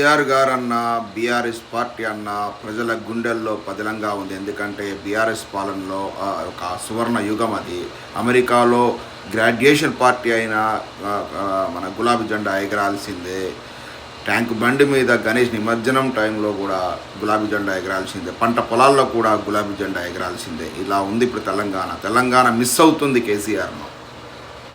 KCR గారన్న BRS party అన్న ప్రజల గుండెల్లో పదిలంగా ఉంది. ఎందుకంటే బీఆర్ఎస్ పాలనలో ఒక సువర్ణ యుగం అది. అమెరికాలో గ్రాడ్యుయేషన్ పార్టీ అయిన మన గులాబీ జెండా ఎగరాల్సిందే. ట్యాంక్ బండి మీద గణేష్ నిమజ్జనం టైంలో కూడా గులాబీ జెండా ఎగరాల్సిందే. పంట పొలాల్లో కూడా గులాబీ జెండా ఎగరాల్సిందే. ఇలా ఉంది ఇప్పుడు తెలంగాణ మిస్ అవుతుంది కేసీఆర్ను.